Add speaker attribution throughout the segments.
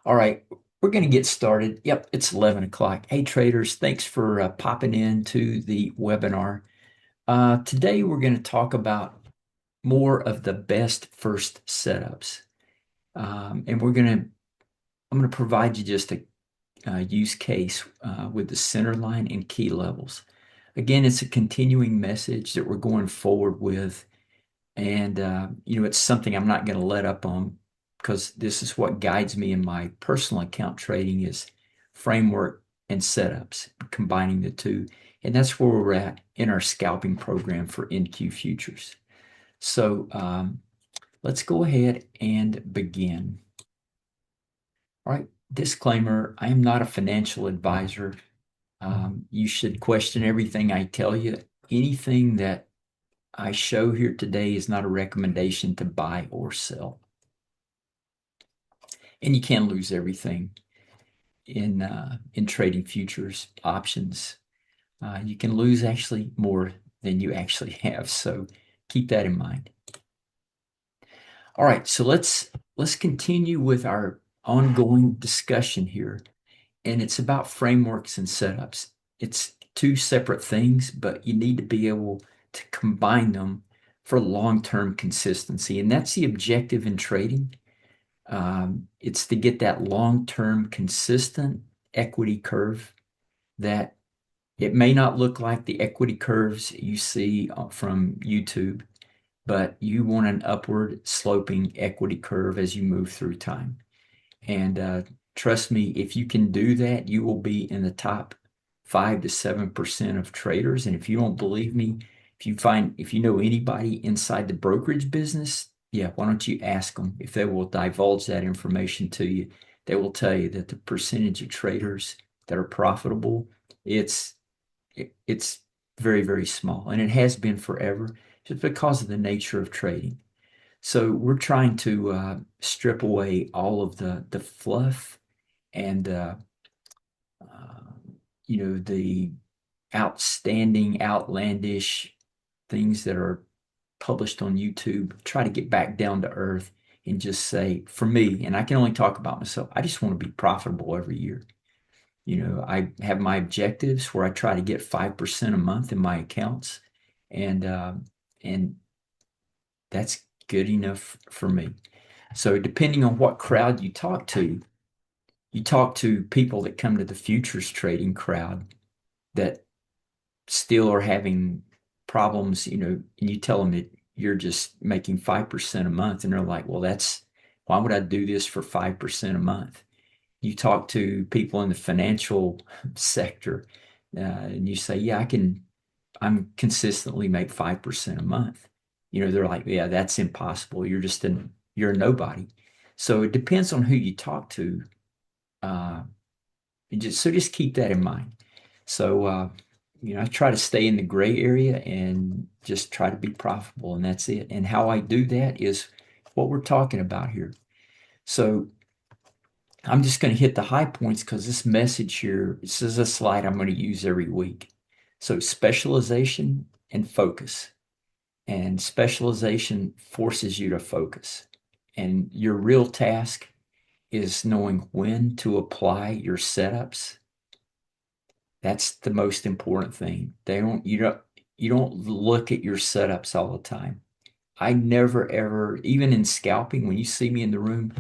Speaker 1: All right, we're going to get started. Yep, it's 11 o'clock. Hey, traders, thanks for popping in to the webinar. Today, we're going to talk about more of the best first setups. And I'm going to provide you just a use case with the CenterLine and key levels. Again, it's a continuing message that we're going forward with. And, it's something I'm not going to let up on because this is what guides me in my personal account trading is framework and setups, combining the two. And that's where we're at in our scalping program for NQ futures. So let's go ahead and begin. All right, disclaimer, I am not a financial advisor. You should question everything I tell you. Anything that I show here today is not a recommendation to buy or sell. And you can lose everything in trading futures options. You can lose actually more than you actually have. So keep that in mind. All right, so let's continue with our ongoing discussion here. And it's about frameworks and setups. It's two separate things, but you need to be able to combine them for long-term consistency. And that's the objective in trading. It's to get that long-term consistent equity curve that it may not look like the equity curves you see from YouTube, but you want an upward sloping equity curve as you move through time. And trust me, if you can do that, you will be in the top 5 to 7% of traders. And if you don't believe me, if you know anybody inside the brokerage business, yeah, why don't you ask them if they will divulge that information to you? They will tell you that the percentage of traders that are profitable, it's very, very small, and it has been forever just because of the nature of trading. So we're trying to strip away all of the fluff and the outstanding, outlandish things that are published on YouTube. Try to get back down to earth and just say, for me, and I can only talk about myself, I just want to be profitable every year. I have my objectives where I try to get 5% a month in my accounts, and and that's good enough for me. So depending on what crowd you talk to people that come to the futures trading crowd that still are having problems, and you tell them that you're just making 5% a month, and they're like, well, why would I do this for 5% a month? You talk to people in the financial sector, and you say, yeah, I'm consistently make 5% a month. They're like, yeah, that's impossible. You're a nobody. So it depends on who you talk to. So just keep that in mind. So, I try to stay in the gray area and just try to be profitable, and that's it. And how I do that is what we're talking about here. So I'm just going to hit the high points because this message here, this is a slide I'm going to use every week. So specialization and focus. And specialization forces you to focus. And your real task is knowing when to apply your setups. That's the most important thing. You don't look at your setups all the time. I never ever, even in scalping, when you see me in the room,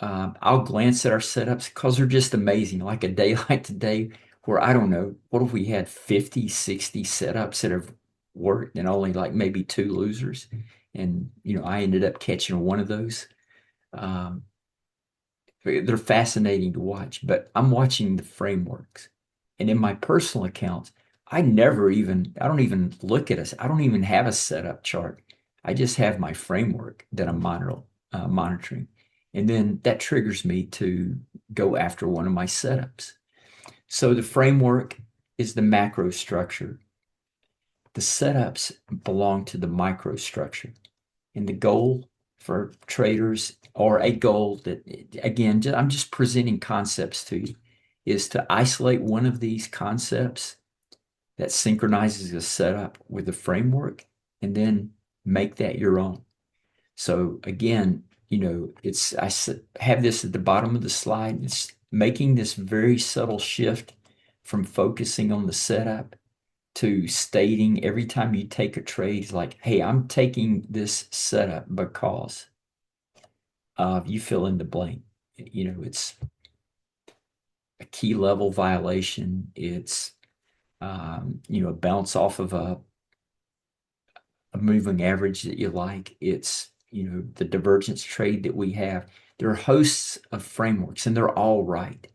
Speaker 1: I'll glance at our setups because they're just amazing. Like a day like today, where I don't know, what if we had 50, 60 setups that have worked and only like maybe two losers? And, I ended up catching one of those. Um, they're fascinating to watch, but I'm watching the frameworks. And in my personal accounts, I don't even look at us. I don't even have a setup chart. I just have my framework that I'm monitoring. And then that triggers me to go after one of my setups. So the framework is the macro structure. The setups belong to the microstructure. And the goal for traders, or a goal that, again, I'm just presenting concepts to you, is to isolate one of these concepts that synchronizes a setup with the framework and then make that your own. So again, have this at the bottom of the slide. It's making this very subtle shift from focusing on the setup to stating every time you take a trade, it's like, hey, I'm taking this setup because you fill in the blank. It's a key level violation. It's a bounce off of a moving average that you like. It's the divergence trade that we have. There are hosts of frameworks, and they're all right.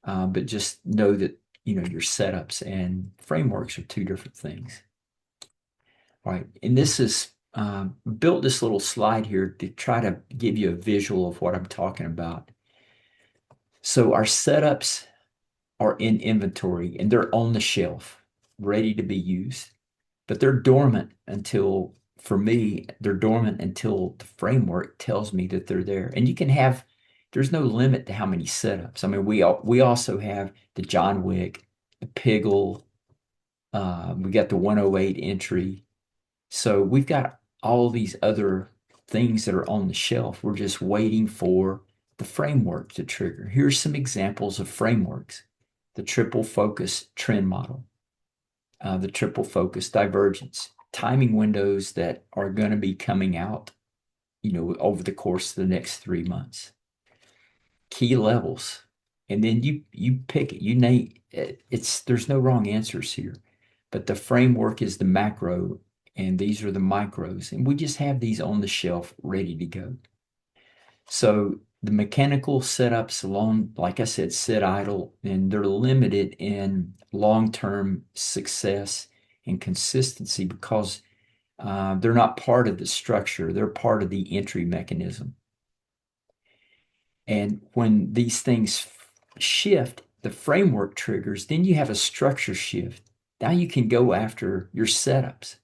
Speaker 1: But just know that your setups and frameworks are two different things. All right, and this is built this little slide here to try to give you a visual of what I'm talking about. So our setups are in inventory and they're on the shelf, ready to be used, but they're dormant until, for me, they're dormant until the framework tells me that they're there. And there's no limit to how many setups. I mean, we also have the John Wick, the Piggle, we got the 108 entry. So we've got all these other things that are on the shelf. We're just waiting for the framework to trigger. Here's some examples of frameworks. The triple focus trend model, the triple focus divergence, timing windows that are going to be coming out, over the course of the next 3 months. Key levels. And then you pick it, you name it. There's no wrong answers here, but the framework is the macro and these are the micros, and we just have these on the shelf ready to go. So the mechanical setups alone, like I said, sit idle, and they're limited in long-term success and consistency because they're not part of the structure. They're part of the entry mechanism. And when these things shift, the framework triggers, then you have a structure shift. Now you can go after your setups.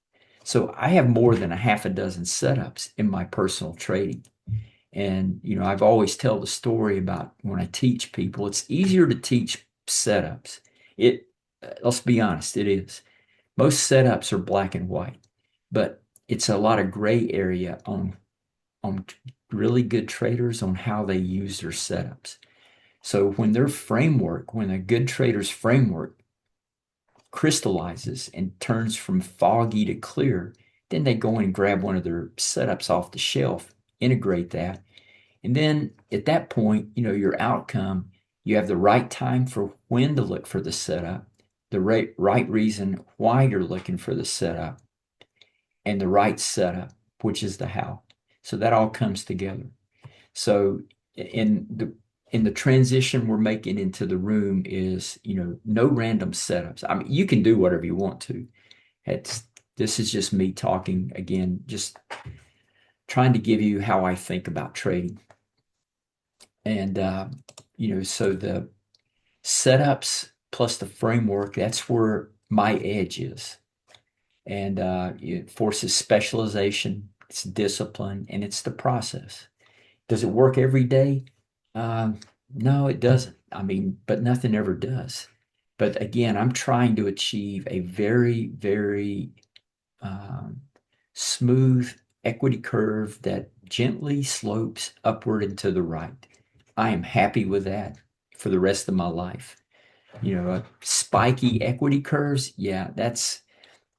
Speaker 1: So I have more than a half a dozen setups in my personal trading. And, I've always tell the story about when I teach people, it's easier to teach setups. Let's be honest, it is. Most setups are black and white, but it's a lot of gray area on really good traders on how they use their setups. So when a good trader's framework crystallizes and turns from foggy to clear, then they go in and grab one of their setups off the shelf, integrate that. And then at that point, your outcome, you have the right time for when to look for the setup, the right reason why you're looking for the setup, and the right setup, which is the how. So that all comes together. So in the transition we're making into the room is, no random setups. I mean, you can do whatever you want to. This is just me talking again, just trying to give you how I think about trading. And, so the setups plus the framework, that's where my edge is. And it forces specialization, it's discipline, and it's the process. Does it work every day? No, it doesn't. I mean, but nothing ever does. But again, I'm trying to achieve a very, very smooth equity curve that gently slopes upward and to the right. I am happy with that for the rest of my life. Spiky equity curves, yeah, that's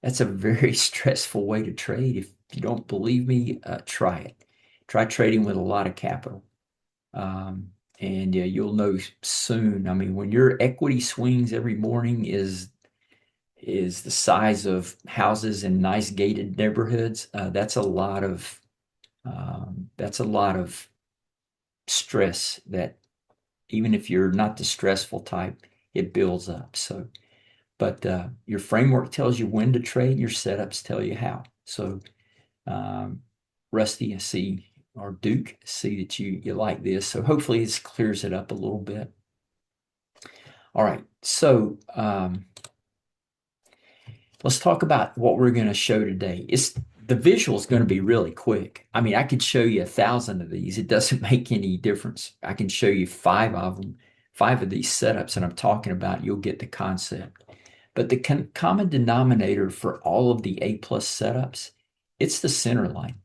Speaker 1: a very stressful way to trade. If you don't believe me, try it. Try trading with a lot of capital. And yeah, you'll know soon. I mean, when your equity swings every morning is the size of houses in nice gated neighborhoods, that's a lot of stress that even if you're not the stressful type, it builds up. So, but your framework tells you when to trade, your setups tell you how. So, Rusty, I see, or Duke, I see that you like this. So hopefully this clears it up a little bit. All right, so let's talk about what we're going to show today. The visual is going to be really quick. I mean, I could show you 1,000 of these. It doesn't make any difference. I can show you 5 of them, 5 of these setups that I'm talking about. You'll get the concept. But the common denominator for all of the A+ setups, it's the center line.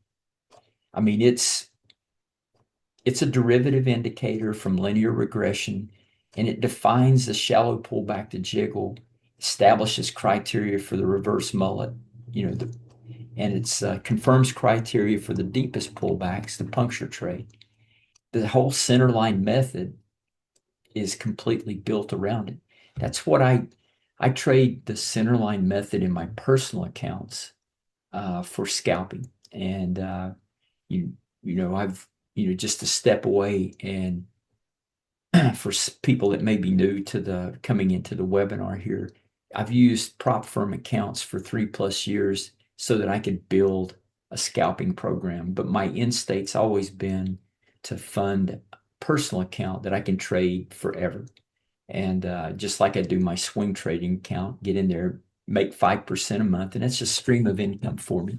Speaker 1: I mean, it's It's a derivative indicator from linear regression, and it defines the shallow pullback to jiggle, establishes criteria for the reverse mullet, and it confirms criteria for the deepest pullbacks, the puncture trade. The whole CenterLine method is completely built around it. That's what I trade the CenterLine method in my personal accounts for scalping, and I've just a step away. And for people that may be new to the coming into the webinar here, I've used prop firm accounts for 3+ years so that I could build a scalping program. But my end state's always been to fund a personal account that I can trade forever. And just like I do my swing trading account, get in there, make 5% a month, and it's a stream of income for me.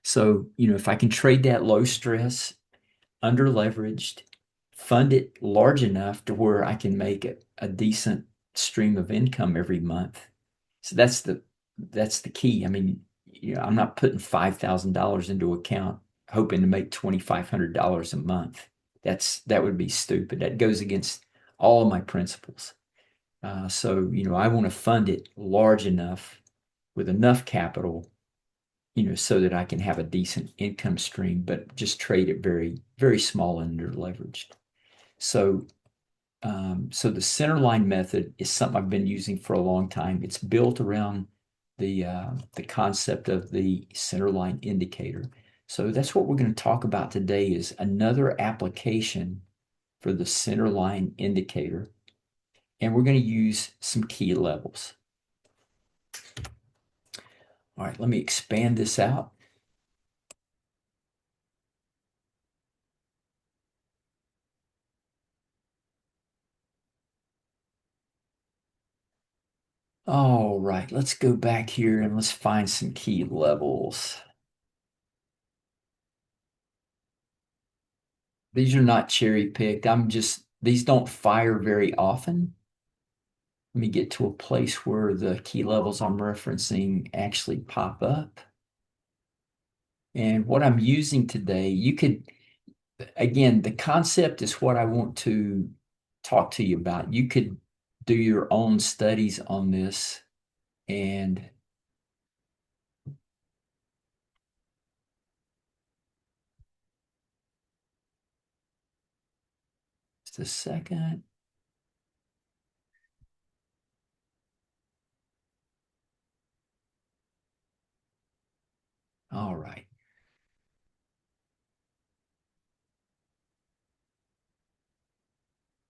Speaker 1: So, if I can trade that low stress, under leveraged, fund it large enough to where I can make a decent stream of income every month. So that's the key. I mean, I'm not putting $5,000 into account hoping to make $2,500 a month. That would be stupid. That goes against all of my principles. So, I want to fund it large enough with enough capital, so that I can have a decent income stream, but just trade it very, very small and under leveraged. So, the CenterLine method is something I've been using for a long time. It's built around the concept of the CenterLine indicator. So that's what we're going to talk about today, is another application for the CenterLine indicator. And we're going to use some key levels. All right, let me expand this out. All right, let's go back here and let's find some key levels. These are not cherry picked. These don't fire very often. Let me get to a place where the key levels I'm referencing actually pop up. And what I'm using today, again, the concept is what I want to talk to you about. You could do your own studies on this, and just a second. All right.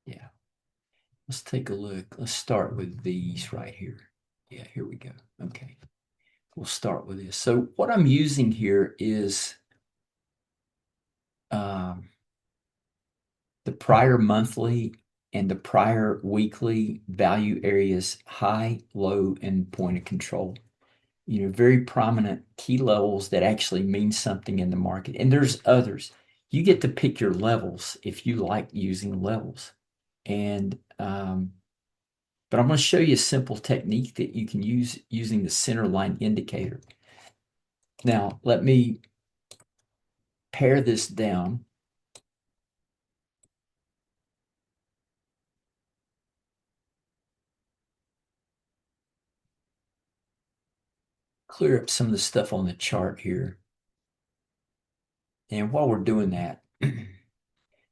Speaker 1: Yeah. Let's take a look. Let's start with these right here. Yeah, here we go. Okay. We'll start with this. So what I'm using here is the prior monthly and the prior weekly value areas, high, low, and point of control. Very prominent key levels that actually mean something in the market. And there's others. You get to pick your levels if you like using levels. And but I'm going to show you a simple technique that you can use using the CenterLine indicator. Now, let me pare this down. Clear up some of the stuff on the chart here. And while we're doing that,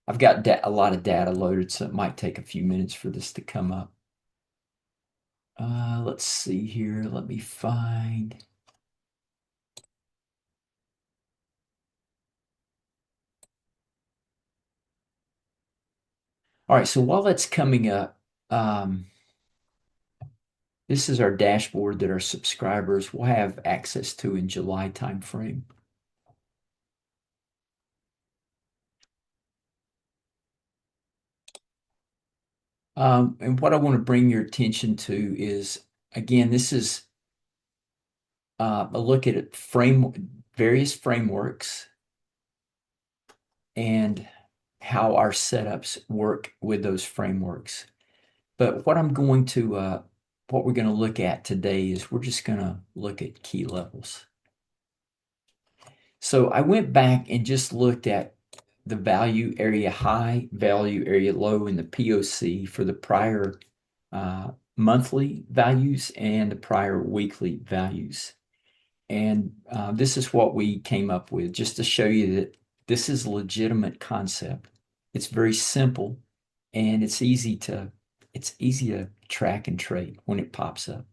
Speaker 1: I've got a lot of data loaded, so it might take a few minutes for this to come up. Let's see here. Let me find. All right, so while that's coming up, this is our dashboard that our subscribers will have access to in July timeframe. And what I want to bring your attention to is, again, this is a look at various frameworks and how our setups work with those frameworks. But what we're going to look at today is we're just going to look at key levels. So I went back and just looked at the value area high, value area low, and the POC for the prior monthly values and the prior weekly values. And this is what we came up with, just to show you that this is a legitimate concept. It's very simple, and it's easy to track and trade when it pops up.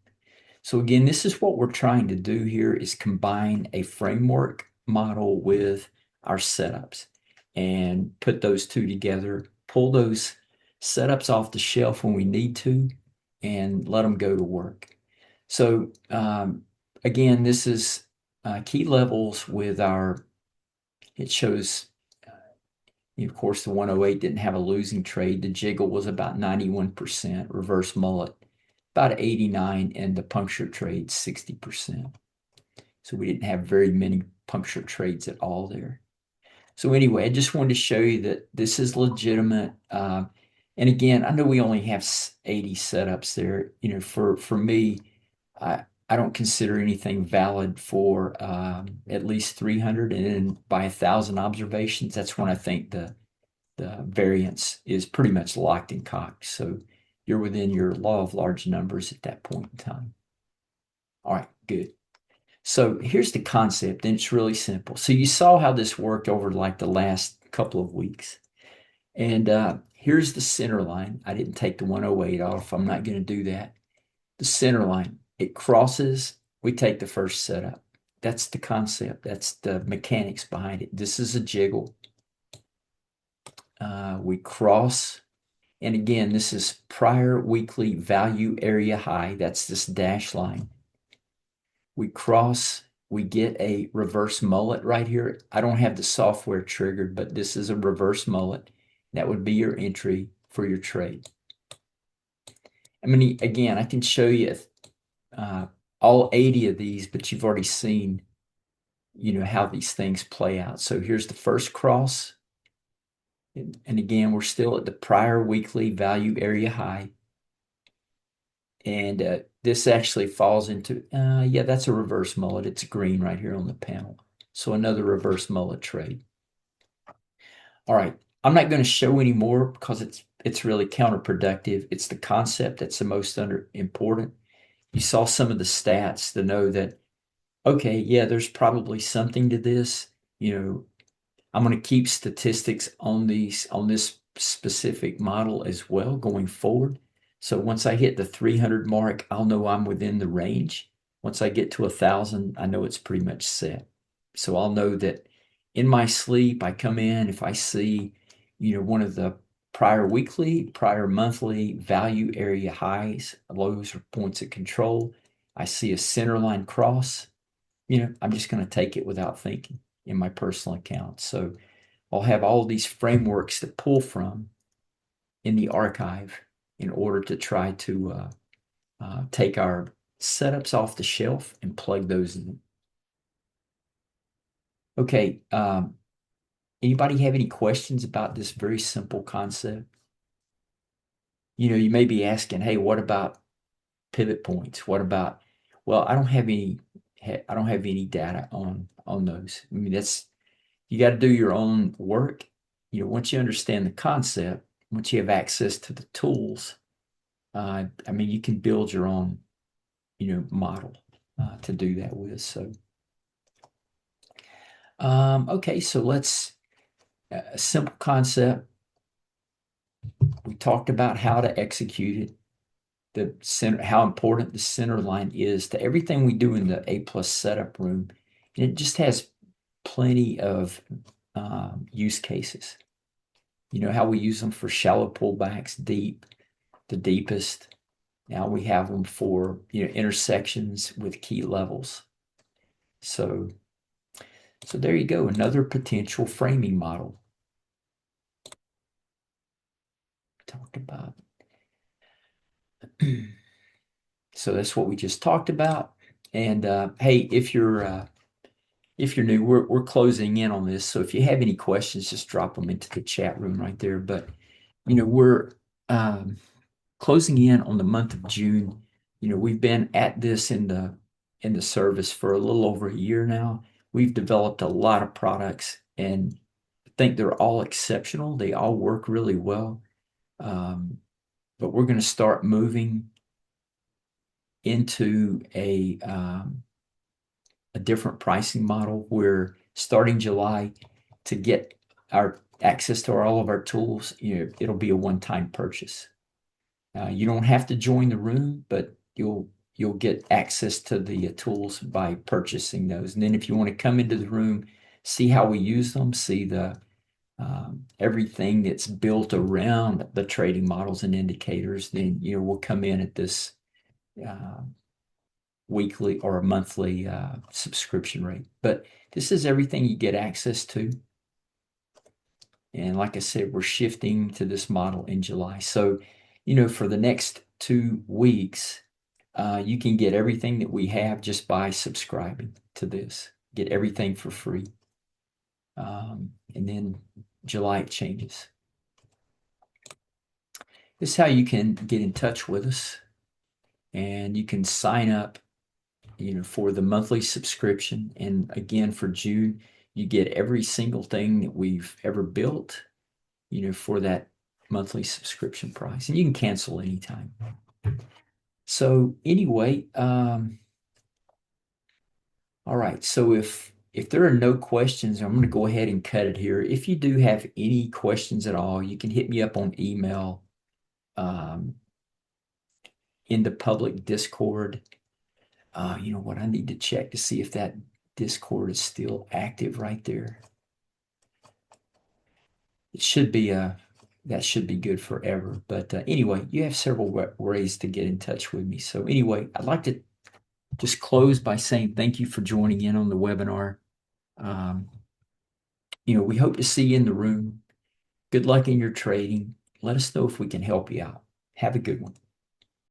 Speaker 1: So again, this is what we're trying to do here, is combine a framework model with our setups and put those two together, pull those setups off the shelf when we need to, and let them go to work. So again, this is key levels with it shows, of course, the 108 didn't have a losing trade. The jiggle was about 91%, reverse mullet about 89, and the puncture trade 60%. So we didn't have very many puncture trades at all there. So anyway, I just wanted to show you that this is legitimate. And again, I know we only have 80 setups there. For me, I don't consider anything valid for at least 300, and then by 1,000 observations, that's when I think the variance is pretty much locked and cocked. So you're within your law of large numbers at that point in time. All right, good. So here's the concept, and it's really simple. So you saw how this worked over like the last couple of weeks. And here's the center line. I didn't take the 108 off. I'm not going to do that. The center line, it crosses, we take the first setup. That's the concept. That's the mechanics behind it. This is a jiggle. We cross, and again, this is prior weekly value area high. That's this dash line. We cross, we get a reverse mullet right here. I don't have the software triggered, but this is a reverse mullet. That would be your entry for your trade. I mean, again, I can show you all 80 of these, but you've already seen, how these things play out. So here's the first cross. And again, we're still at the prior weekly value area high. And this actually falls into, yeah, that's a reverse mullet. It's green right here on the panel. So another reverse mullet trade. All right, I'm not going to show any more because it's really counterproductive. It's the concept that's the most important. You saw some of the stats to know that, okay, yeah, there's probably something to this. I'm going to keep statistics on this specific model as well going forward. So once I hit the 300 mark, I'll know I'm within the range. Once I get to 1,000, I know it's pretty much set. So I'll know that in my sleep, I come in, if I see, one of the prior weekly, prior monthly value area highs, lows, or points of control, I see a center line cross, I'm just going to take it without thinking in my personal account. So I'll have all these frameworks to pull from in the archive in order to try to take our setups off the shelf and plug those in. Okay, anybody have any questions about this very simple concept? You may be asking, hey, what about pivot points? What about, well, I don't have any data on those. I mean, you got to do your own work. Once you understand the concept, once you have access to the tools, I mean, you can build your own, model to do that with. So, okay, so let's, a simple concept. We talked about how to execute it, how important the center line is to everything we do in the A+ setup room. And it just has plenty of use cases. How we use them for shallow pullbacks, deep, the deepest. Now we have them for intersections with key levels. So there you go, another potential framing model. Talked about. So that's what we just talked about. And hey, if you're new, we're closing in on this. So if you have any questions, just drop them into the chat room right there. But we're closing in on the month of June. We've been at this in the service for a little over a year now. We've developed a lot of products, and think they're all exceptional. They all work really well. But we're going to start moving into a different pricing model where starting July, to get our access to all of our tools, it'll be a one-time purchase. You don't have to join the room, but you'll get access to the tools by purchasing those. And then if you want to come into the room, see how we use them, see the everything that's built around the trading models and indicators, then we'll come in at this weekly or a monthly subscription rate. But this is everything you get access to. And like I said, we're shifting to this model in July. So, for the next 2 weeks, you can get everything that we have just by subscribing to this. Get everything for free. And then July it changes. This is how you can get in touch with us. And you can sign up, for the monthly subscription. And again, for June, you get every single thing that we've ever built, for that monthly subscription price. And you can cancel anytime. So anyway, all right. So if there are no questions, I'm going to go ahead and cut it here. If you do have any questions at all, you can hit me up on email in the public Discord. You know what? I need to check to see if that Discord is still active right there. It should be that should be good forever. But anyway, you have several ways to get in touch with me. So anyway, I'd like to just close by saying thank you for joining in on the webinar. We hope to see you in the room. Good luck in your trading. Let us know if we can help you out. Have a good one.